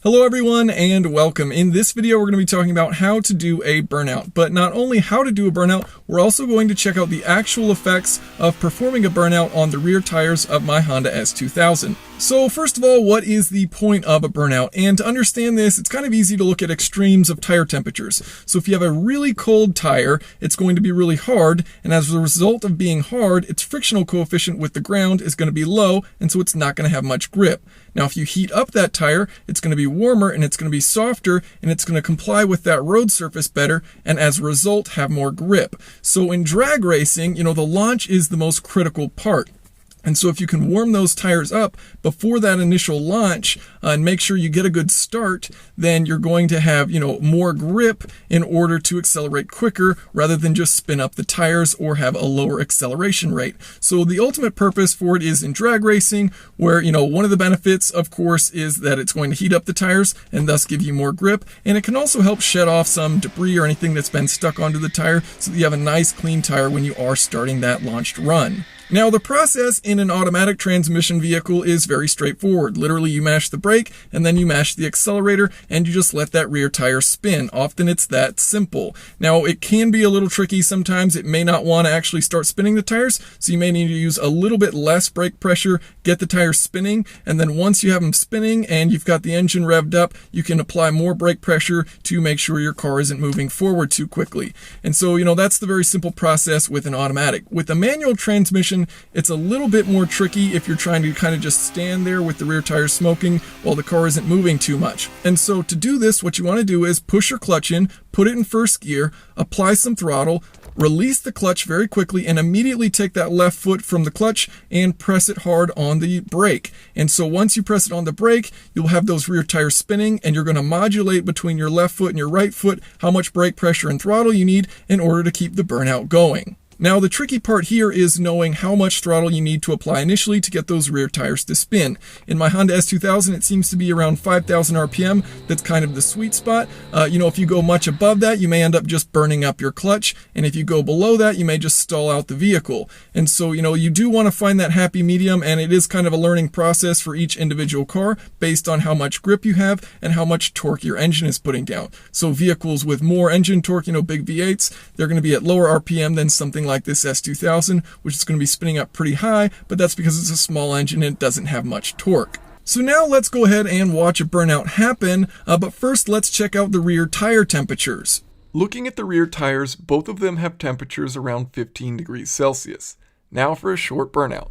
Hello everyone and welcome. In this video we're going to be talking about how to do a burnout, but not only how to do a burnout, we're also going to check out the actual effects of performing a burnout on the rear tires of my Honda S2000. So first of all, what is the point of a burnout? And to understand this, it's kind of easy to look at extremes of tire temperatures. So if you have a really cold tire, it's going to be really hard, and as a result of being hard, its frictional coefficient with the ground is going to be low, and so it's not going to have much grip. Now if you heat up that tire, it's going to be warmer and it's going to be softer and it's going to comply with that road surface better, and as a result have more grip. So in drag racing, the launch is the most critical part. And so if you can warm those tires up before that initial launch and make sure you get a good start, then you're going to have, more grip in order to accelerate quicker rather than just spin up the tires or have a lower acceleration rate. So the ultimate purpose for it is in drag racing, where, one of the benefits, of course, is that it's going to heat up the tires and thus give you more grip. And it can also help shed off some debris or anything that's been stuck onto the tire so that you have a nice clean tire when you are starting that launched run. Now, the process in an automatic transmission vehicle is very straightforward. Literally, you mash the brake and then you mash the accelerator and you just let that rear tire spin. Often it's that simple. Now, it can be a little tricky sometimes. It may not want to actually start spinning the tires, so you may need to use a little bit less brake pressure, get the tires spinning, and then once you have them spinning and you've got the engine revved up, you can apply more brake pressure to make sure your car isn't moving forward too quickly. And so, that's the very simple process with an automatic. With a manual transmission, it's a little bit more tricky if you're trying to kind of just stand there with the rear tires smoking while the car isn't moving too much. And so to do this, what you want to do is push your clutch in, put it in first gear, apply some throttle, release the clutch very quickly, and immediately take that left foot from the clutch and press it hard on the brake. And so once you press it on the brake, you'll have those rear tires spinning, and you're going to modulate between your left foot and your right foot how much brake pressure and throttle you need in order to keep the burnout going. Now, the tricky part here is knowing how much throttle you need to apply initially to get those rear tires to spin. In my Honda S2000, it seems to be around 5,000 RPM. That's kind of the sweet spot. If you go much above that, you may end up just burning up your clutch. And if you go below that, you may just stall out the vehicle. And so, you do want to find that happy medium, and it is kind of a learning process for each individual car based on how much grip you have and how much torque your engine is putting down. So vehicles with more engine torque, big V8s, they're going to be at lower RPM than something like this S2000, which is going to be spinning up pretty high, but that's because it's a small engine and it doesn't have much torque. So now let's go ahead and watch a burnout happen, but first let's check out the rear tire temperatures. Looking at the rear tires, both of them have temperatures around 15 degrees Celsius. Now for a short burnout.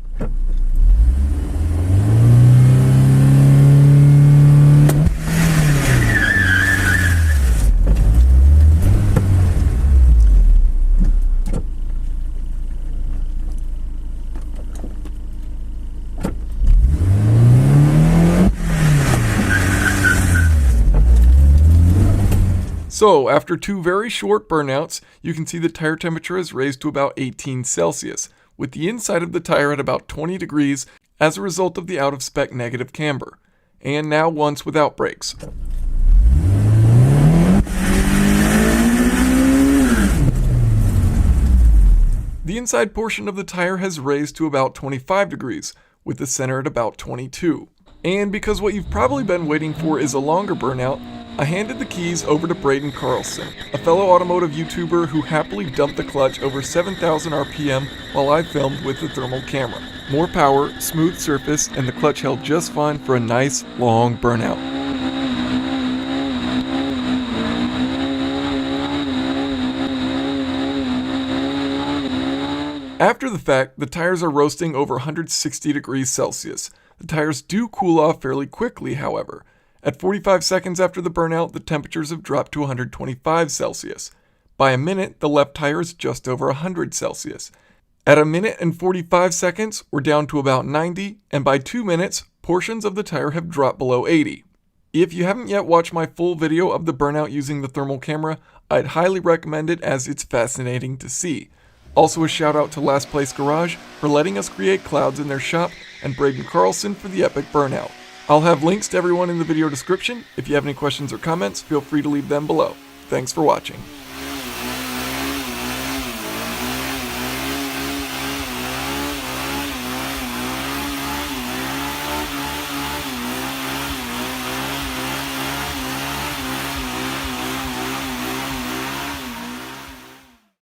So, after two very short burnouts, you can see the tire temperature has raised to about 18 Celsius, with the inside of the tire at about 20 degrees as a result of the out-of-spec negative camber. And now once without brakes. The inside portion of the tire has raised to about 25 degrees, with the center at about 22. And because what you've probably been waiting for is a longer burnout, I handed the keys over to Braden Carlson, a fellow automotive YouTuber who happily dumped the clutch over 7,000 RPM while I filmed with the thermal camera. More power, smooth surface, and the clutch held just fine for a nice, long burnout. After the fact, the tires are roasting over 160 degrees Celsius. The tires do cool off fairly quickly, however. At 45 seconds after the burnout, the temperatures have dropped to 125 Celsius. By a minute, the left tire is just over 100 Celsius. At a minute and 45 seconds, we're down to about 90, and by 2 minutes, portions of the tire have dropped below 80. If you haven't yet watched my full video of the burnout using the thermal camera, I'd highly recommend it as it's fascinating to see. Also a shout out to Last Place Garage for letting us create clouds in their shop, and Braden Carlson for the epic burnout. I'll have links to everyone in the video description. If you have any questions or comments, feel free to leave them below. Thanks for watching.